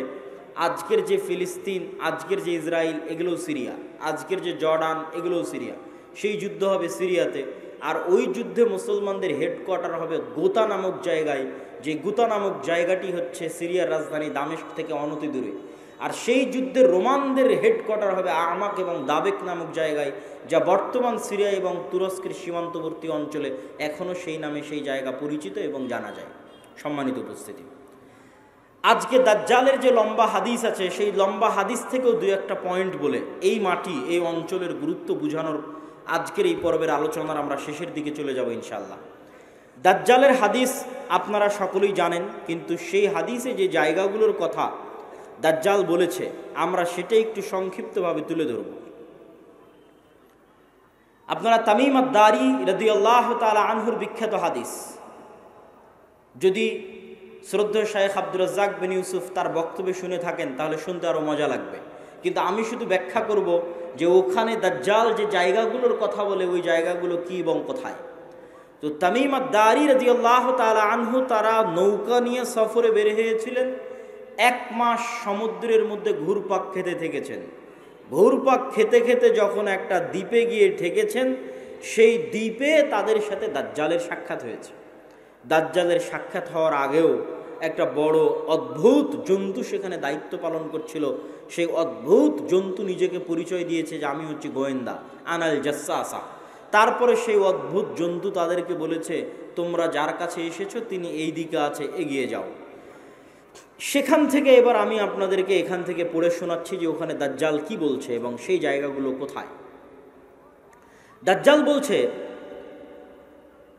Speaker 1: আজকের যে ফিলিস্তিন, আজকের যে ইসরায়েল, এগুলোও সিরিয়া, আজকের যে জর্ডান, এগুলোও সিরিয়া। সেই যুদ্ধ হবে সিরিয়াতে। আর ওই যুদ্ধে মুসলমানদের হেডকোয়ার্টার হবে গোতা নামক জায়গায়, যে গোতা নামক জায়গাটি হচ্ছে সিরিয়ার রাজধানী দামেস্ক থেকে অনতি দূরে। আর সেই যুদ্ধে রোমানদের হেডকোয়ার্টার হবে আমাক এবং দাবেক নামক জায়গায়, যা বর্তমান সিরিয়া এবং তুরস্কের সীমান্তবর্তী অঞ্চলে এখনও সেই নামে সেই জায়গা পরিচিত এবং জানা যায়। সম্মানিত উপস্থিতি, আজকে দাজ্জালের যে লম্বা হাদিস আছে, সেই লম্বা হাদিস থেকেও দু একটা পয়েন্ট বলে এই মাটি, এই অঞ্চলের গুরুত্ব বোঝানোর আজকের এই পর্বের আলোচনার আমরা শেষের দিকে চলে যাব ইনশাআল্লাহ। দাজ্জালের হাদিস আপনারা সকলেই জানেন, কিন্তু সেই হাদিসে যে জায়গাগুলোর কথা দাজ্জাল বলেছে আমরা সেটাই একটু সংক্ষিপ্তভাবে তুলে ধরব। আপনারা তামিম আদ-দারি রাদিয়াল্লাহু তাআলা আনহুর বিখ্যাত হাদিস, যদি শ্রদ্ধেয় শায়েখ আব্দুর রাজ্জাক বিন ইউসুফ তার বক্তব্য শুনে থাকেন তাহলে শুনতে আরও মজা লাগবে, কিন্তু আমি শুধু ব্যাখ্যা করব যে ওখানে দাজ্জাল যে জায়গাগুলোর কথা বলে ওই জায়গাগুলো কি এবং কোথায়। তো তামিম আদ-দারি রাদিয়াল্লাহু তাআলা আনহু তারা নৌকা নিয়ে সফরে বের হয়েছিলেন, 1 মাস সমুদ্রের মধ্যে ঘুরপাক খেতে থেকেছেন। ঘুরপাক খেতে খেতে যখন একটা দ্বীপে গিয়ে ঠেকেছেন, সেই দ্বীপে তাদের সাথে দাজ্জালের সাক্ষাৎ হয়েছে। দাজ্জালের সাক্ষাৎ হওয়ার আগেও একটা বড় অদ্ভুত জন্তু সেখানে দায়িত্ব পালন করছিল। সেই অদ্ভুত জন্তু নিজেকে পরিচয় দিয়েছে যে আমি হচ্ছি গোয়েন্দা, আনাল জাসসাসা। তারপরে সেই অদ্ভুত জন্তু তাদেরকে বলেছে তোমরা যার কাছে এসেছো তিনি এই দিকে আছে, এগিয়ে যাও। সেখান থেকে এবার আমি আপনাদেরকে এখান থেকে পড়ে শোনাচ্ছি যে ওখানে দাজ্জাল কি বলছে এবং সেই জায়গাগুলো কোথায়। দাজ্জাল বলছে,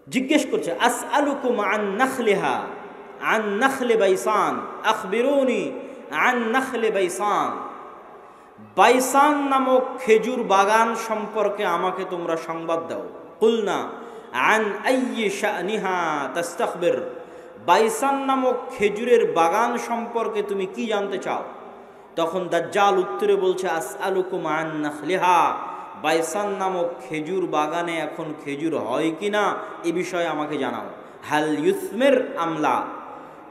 Speaker 1: জিজ্ঞেস করছে, আসআলুকুম আন নাখলিহা আন নাখলে বাইসান আখবিরুনি আন নাখলে বাইসান। বাইসান নামক খেজুর বাগান সম্পর্কে আমাকে তোমরা সংবাদ দাও। কুলনা আন আইয়ি শানিহা তাস্তাখবির। বাইসান নামক খেজুরের বাগান সম্পর্কে তুমি কি জানতে চাও? তখন দাজ্জাল উত্তরে বলছে, আসআলুকুম আন নাখলিহা। বাইসান নামক খেজুর বাগানে এখন খেজুর হয় কিনা এ বিষয়ে আমাকে জানাও। হাল ইউসমির আমলা।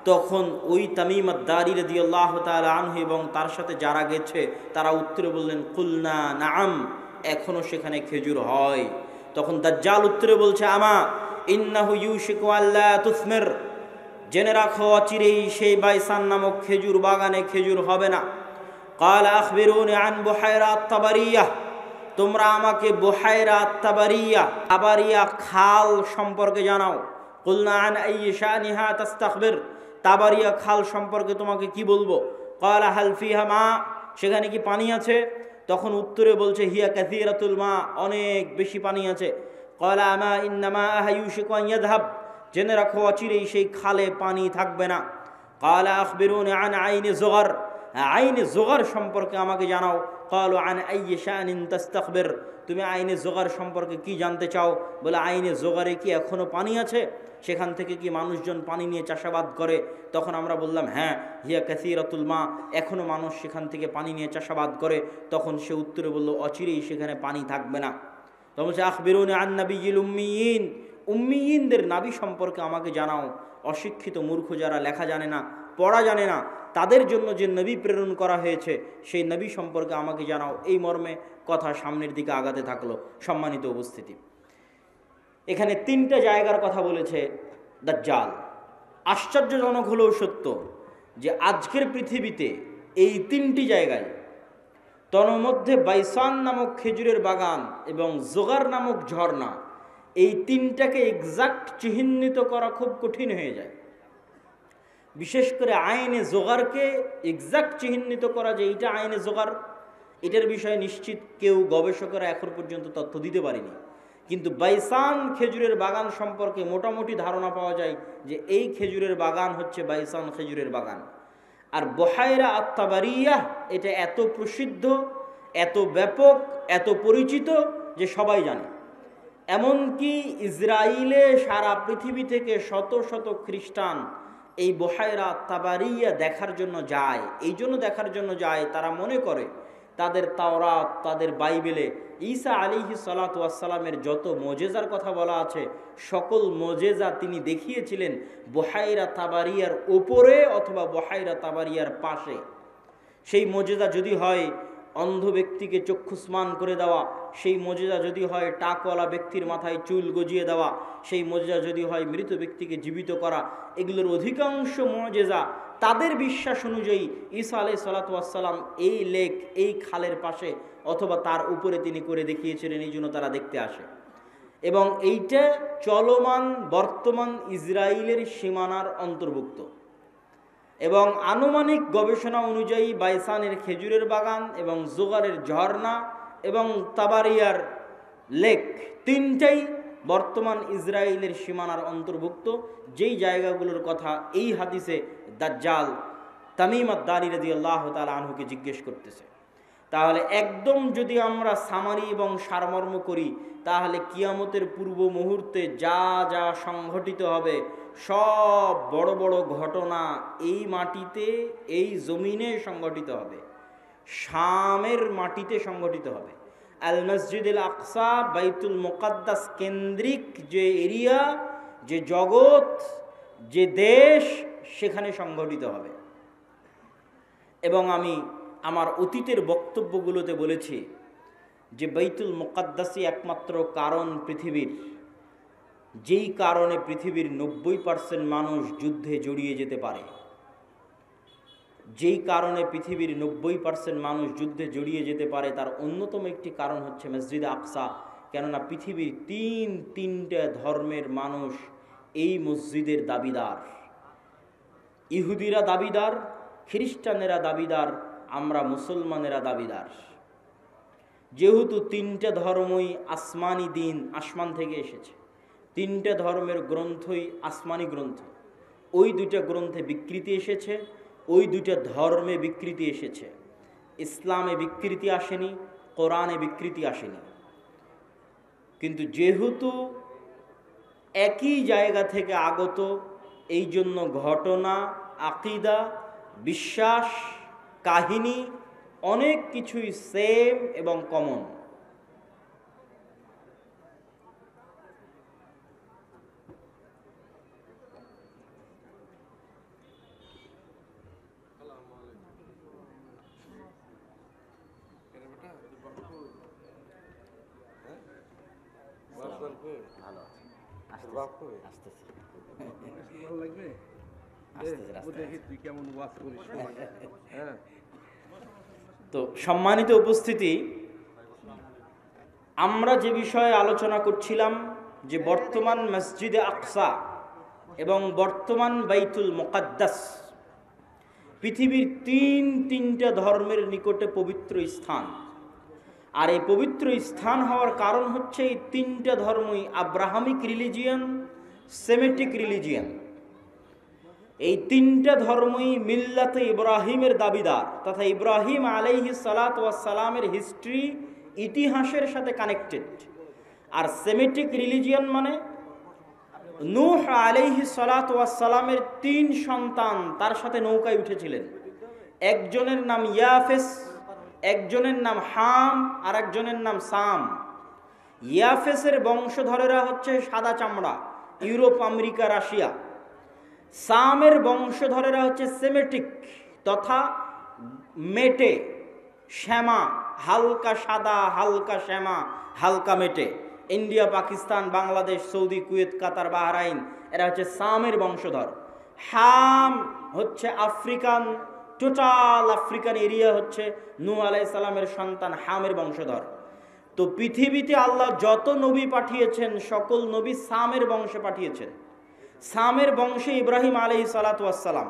Speaker 1: তখন ওই তামিম আদ-দারি রাদিয়াল্লাহু তাআলা আনহু এবং তার সাথে যারা গেছে তারা উত্তরে বললেন, কুলনা নাআম, এখনো সেখানে খেজুর হয়। তখন দাজ্জাল উত্তরে বলছে, আমা ইন্নাহু ইউশিকু আল্লা তুসমির। জেনে রাখো অচিরেই সেই বাইসান নামক খেজুর বাগানে খেজুর হবে না। ক্বালা আখবিরুনি আন বুহাইরা আত-তাবারিয়াহ। তোমরা আমাকে বুহাইরা আত-তাবারিয়া, তাবারিয়া খাল সম্পর্কে জানাও। কুলনা আন আইয়ি শানিহা তাস্তাখবির। তাবারিয়া খাল সম্পর্কে তোমাকে কি বলবো? ক্বালা হাল ফিহা মা। সেখানে কি পানি আছে? তখন উত্তরে বলছে, হিয়া কাসীরাতুল মা, অনেক বেশি পানি আছে। ক্বালা আমা ইন্নামা ইউশিকু আন ইয়াযহাব। জেনে রাখো অচিরেই সেই খালে পানি থাকবে না। ক্বালা আখবিরুনি আন আইনি যুগার। আইনে জোগার সম্পর্কে আমাকে জানাও। ক্বালু আন আইয়ি শানিন তাস্তাখবির। তুমি আইনে জোগার সম্পর্কে কি জানতে চাও? বলে আইনে জোগারে কি এখনো পানি আছে? সেখান থেকে কি মানুষজন পানি নিয়ে চাষাবাদ করে? তখন আমরা বললাম, হ্যাঁ, হিয়া কাসীরাতুল মা, এখনো মানুষ সেখান থেকে পানি নিয়ে চাষাবাদ করে। তখন সে উত্তরে বলল, অচিরেই সেখানে পানি থাকবে না। তখন বলছে, আখবিরুনি আন নাবিয়্যিল উম্মিয়িন। উম্মিয়িনদের নাবী সম্পর্কে আমাকে জানাও। অশিক্ষিত মূর্খ যারা লেখা জানে না, পড়া জানে না, তাদের জন্য যে নবী প্রেরণ করা হয়েছে সেই নবী সম্পর্কে আমাকে জানাও। এই মর্মে কথা সামনের দিকে আগাতে থাকলো। সম্মানিত উপস্থিতি, এখানে 3টা জায়গার কথা বলেছে দাজ্জাল। আশ্চর্যজনক হলেও সত্য যে আজকের পৃথিবীতে এই 3টি জায়গায়, তন্মধ্যে বাইসান নামক খেজুরের বাগান এবং জোগার নামক ঝর্ণা, এই 3টাকে এক্সাক্ট চিহ্নিত করা খুব কঠিন হয়ে যায়। বিশেষ করে আইনে জোগারকে এক্সাক্ট চিহ্নিত করা যে এইটা আইনে জোগার, এটার বিষয়ে নিশ্চিত কেউ গবেষকরা এখন পর্যন্ত তথ্য দিতে পারেনি। কিন্তু বাইসান খেজুরের বাগান সম্পর্কে মোটামুটি ধারণা পাওয়া যায় যে এই খেজুরের বাগান হচ্ছে বাইসান খেজুরের বাগান। আর বুহাইরা আত-তাবারিয়া এটা এত প্রসিদ্ধ, এত ব্যাপক, এত পরিচিত যে সবাই জানে। এমনকি ইসরায়েলে সারা পৃথিবী থেকে শত শত খ্রিস্টান এই বুহায়রা তাবারিয়া দেখার জন্য যায়। এই জন্য দেখার জন্য যায়, তারা মনে করে তাদের তাওরাত, তাদের বাইবেলে ঈসা আলাইহিস সালাতু ওয়াস সালামের যত মোজেজার কথা বলা আছে, সকল মোজেজা তিনি দেখিয়েছিলেন বুহায়রা তাবারিয়ার উপরে অথবা বুহায়রা তাবারিয়ার পাশে। সেই মোজেজা যদি হয় অন্ধ ব্যক্তিকে চক্ষুস্মান করে দেওয়া, সেই মোজেজা যদি হয় টাকওয়ালা ব্যক্তির মাথায় চুল গজিয়ে দেওয়া, সেই মোজেজা যদি হয় মৃত ব্যক্তিকে জীবিত করা, এগুলোর অধিকাংশ মোজেজা তাদের বিশ্বাস অনুযায়ী ঈসা আলাইহিস সালাতু ওয়াস সালাম এই লেক, এই খালের পাশে অথবা তার উপরে তিনি করে দেখিয়েছিলেন, এই জন্য তারা দেখতে আসে। এবং এইটা চলমান বর্তমান ইসরায়েলের সীমানার অন্তর্ভুক্ত। এবং আনুমানিক গবেষণা অনুযায়ী বাইসানের খেজুরের বাগান এবং জোগারের ঝর্ণা এবং তাবারিয়ার লেক, তিনটাই বর্তমান ইসরায়েলের সীমানার অন্তর্ভুক্ত, যেই জায়গাগুলোর কথা এই হাদিসে দাজ্জাল তামিম আদ-দারি রাদিয়াল্লাহু তাআলা আনহুকে জিজ্ঞেস করতেছে। তাহলে একদম যদি আমরা সামারি এবং সারমর্ম করি, তাহলে কিয়ামতের পূর্ব মুহূর্তে যা যা সংঘটিত হবে, সব বড় বড় ঘটনা এই মাটিতে, এই জমিনে সংঘটিত হবে, শামের মাটিতে সংঘটিত হবে। আল মসজিদুল আকসা, বাইতুল মুকাদ্দাস কেন্দ্রিক যে এরিয়া, যে জগৎ, যে দেশ, সেখানে সংঘটিত হবে। এবং আমি আমার অতীতের বক্তব্যগুলোতে বলেছি যে বাইতুল মুকাদ্দাসই একমাত্র কারণ পৃথিবীর, যেই কারণে পৃথিবীর 90% মানুষ যুদ্ধে জড়িয়ে যেতে পারে, যেই কারণে পৃথিবীর 90% মানুষ যুদ্ধে জড়িয়ে যেতে পারে, তার অন্যতম একটি কারণ হচ্ছে মসজিদ আকসা। কেননা পৃথিবীর তিনটা ধর্মের মানুষ এই মসজিদের দাবিদার। ইহুদিরা দাবিদার, খ্রিস্টানেরা দাবিদার, আমরা মুসলমানেরা দাবিদার। যেহেতু তিনটা ধর্মই আসমানি দিন, আসমান থেকে এসেছে, তিনটা ধর্মের গ্রন্থই আসমানি গ্রন্থ, ওই দুইটা গ্রন্থে বিকৃতি এসেছে, ওই দুইটা ধর্মে বিকৃতি এসেছে। ইসলামে বিকৃতি আসেনি, কোরআনে বিকৃতি আসেনি। কিন্তু যেহেতু একই জায়গা থেকে আগত, এই জন্য ঘটনা, আকিদা, বিশ্বাস, কাহিনী অনেক কিছুই সেম এবং কমন। তো সম্মানিত উপস্থিতি, আমরা যে বিষয়ে আলোচনা করছিলাম যে বর্তমান মসজিদে আকসা এবং বর্তমান বাইতুল মুকাদ্দাস পৃথিবীর তিনটা ধর্মের নিকটে পবিত্র স্থান। আর এই পবিত্র স্থান হওয়ার কারণ হচ্ছে এই তিনটা ধর্মই আব্রাহামিক রিলিজিয়ান, সেমেটিক রিলিজিয়ান। এই তিনটা ধর্মই মিল্লাতে ইব্রাহিমের দাবিদার, তথা ইব্রাহিম আলাইহিস সালাতু ওয়াস সালামের হিস্ট্রি, ইতিহাসের সাথে কানেক্টেড। আর সেমেটিক রিলিজিয়ান মানে নূহ আলাইহিস সালাতু ওয়াস সালামের 3 সন্তান তার সাথে নৌকায় উঠেছিলেন। একজনের নাম ইয়াফেস, একজনের নাম হাম, আর একজনের নাম সাম। ইয়াফেসের বংশধরেরা হচ্ছে সাদা চামড়া, ইউরোপ, আমেরিকা, রাশিয়া। সামের বংশধরেরা হচ্ছে সেমেটিক তথা মেটে, শ্যামা, হালকা সাদা, হালকা শ্যামা, হালকা মেটে। India, Pakistan, Bangladesh, Saudi, Kuwait, Qatar, Bahrain, এরা হচ্ছে সামের বংশধর। হাম হচ্ছে আফ্রিকান, টোটাল আফ্রিকান এরিয়া হচ্ছে নূহ আলাইহিস সালামের সন্তান হামের বংশধর। তো পৃথিবীতে আল্লাহ যত নবী পাঠিয়েছেন, সকল নবী সামের বংশে পাঠিয়েছেন। সামের বংশে ইব্রাহিম আলাইহিস সালাতু ওয়াস সালাম।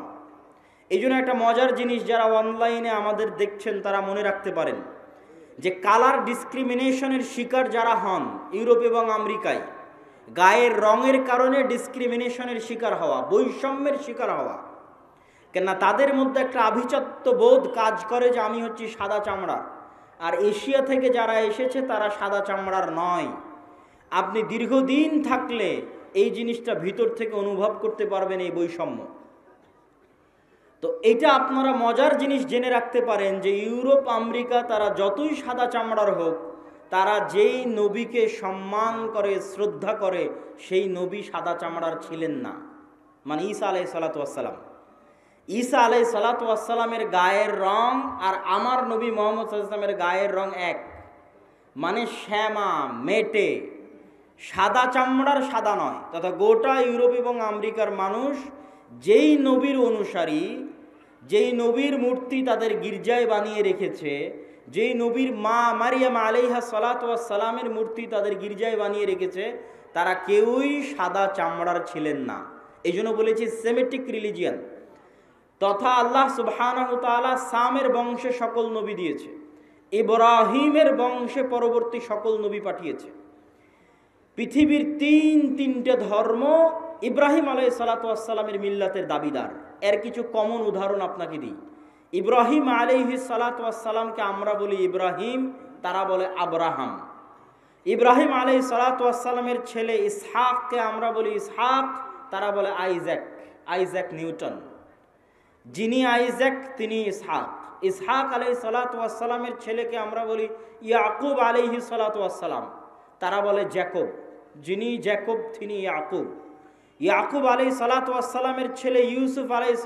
Speaker 1: এই জন্য একটা মজার জিনিস, যারা অনলাইনে আমাদের দেখছেন তারা মনে রাখতে পারেন যে কালার ডিসক্রিমিনেশনের শিকার যারা হন ইউরোপ এবং আমেরিকায়, গায়ের রঙের কারণে ডিসক্রিমিনেশনের শিকার হওয়া, বৈষম্যের শিকার হওয়া, কেননা তাদের মধ্যে একটা আভিজাত্য বোধ কাজ করে যে আমি হচ্ছি সাদা চামড়ার, আর এশিয়া থেকে যারা এসেছে তারা সাদা চামড়ার নয়। আপনি দীর্ঘদিন থাকলে এই জিনিসটা ভিতর থেকে অনুভব করতে পারবেন, এই বৈষম্য। তো এটা আপনারা মজার জিনিস জেনে রাখতে পারেন যে ইউরোপ আমেরিকা তারা যতই সাদা চামড়ার হোক, তারা যেই নবীকে সম্মান করে শ্রদ্ধা করে সেই নবী সাদা চামড়ার ছিলেন না। মানে ঈসা আলাইহিস সালাম, ঈসা আলাইহিস সালামের গায়ের রং আর আমার নবী মুহাম্মদ সাল্লাল্লাহু আলাইহি ওয়াসাল্লামের গায়ের রং এক, মানে শ্যামা মেটে, সাদা চামড়ার সাদা নয়। তথা গোটা ইউরোপ এবং আমেরিকার মানুষ যেই নবীর অনুসারী, যেই নবীর মূর্তি তাদের গির্জায় বানিয়ে রেখেছে, যেই নবীর মা মারিয়াম আলাইহা সালাতু ওয়াস সালামের মূর্তি তাদের গির্জায় বানিয়ে রেখেছে, তারা কেউই সাদা চামড়ার ছিলেন না। এই জন্য বলেছি সেমেটিক রিলিজিয়ান। তথা আল্লাহ সুবহানাহু ওয়া তাআলা সামের বংশে সকল নবী দিয়েছে, ইব্রাহিমের বংশে পরবর্তী সকল নবী পাঠিয়েছে। পৃথিবীর তিনটে ধর্ম ইব্রাহিম আলাইহিস সালামের মিল্লাতের দাবিদার। এর কিছু কমন উদাহরণ আপনাকে দিই। ইব্রাহিম আলাইহিস সালামকে আমরা বলি ইব্রাহিম, তারা বলে আব্রাহাম। ইব্রাহিম আলাইহিস সালামের ছেলে ইসহাককে আমরা বলি ইসহাক, তারা বলে আইজ্যাক, আইজ্যাক নিউটন। যিনি আইজ্যাক তিনি ইসহাক। ইসহাক আলাইহিস সালামের ছেলেকে আমরা বলি ইয়াকুব আলাইহিস সালাম, তারা বলে জ্যাকব। যিনি জ্যাকব তিনি ইয়াকুব। ইয়াকুব আলাইহিস সালামের ছেলে ইউসুফ আলাইহিস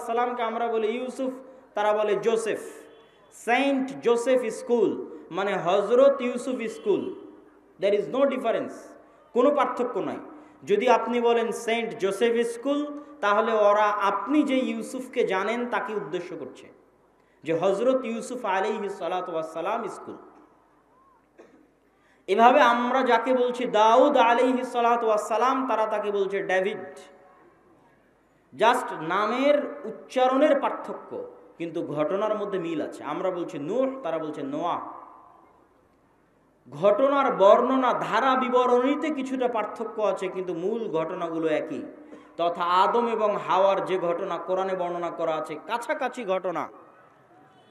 Speaker 1: সালামকে আমরা বলি ইউসুফ, তারা বলে জোসেফ। সেন্ট জোসেফ স্কুল মানে Hazrat Yusuf school. There is no difference, কোনো পার্থক্য নাই। যদি আপনি বলেন সেন্ট জোসেফ স্কুল, তাহলে ওরা আপনি যে ইউসুফকে জানেন তাকে উদ্দেশ্য করছে, যে হজরত ইউসুফ আলাইহিস সালাম স্কুল। এভাবে আমরা যাকে বলছি দাউদ আলাইহিস সালাম, তারা তাকে বলছে ডেভিড। জাস্ট নামের উচ্চারণের পার্থক্য, কিন্তু ঘটনার মধ্যে মিল আছে। আমরা বলছি নূহ, তারা বলছে নোয়াহ। ঘটনার বর্ণনা ধারা বিবরণীতে কিছুটা পার্থক্য আছে, কিন্তু মূল ঘটনাগুলো একই। তথা আদম এবং হাওয়ার যে ঘটনা কোরআনে বর্ণনা করা আছে, কাছাকাছি ঘটনা।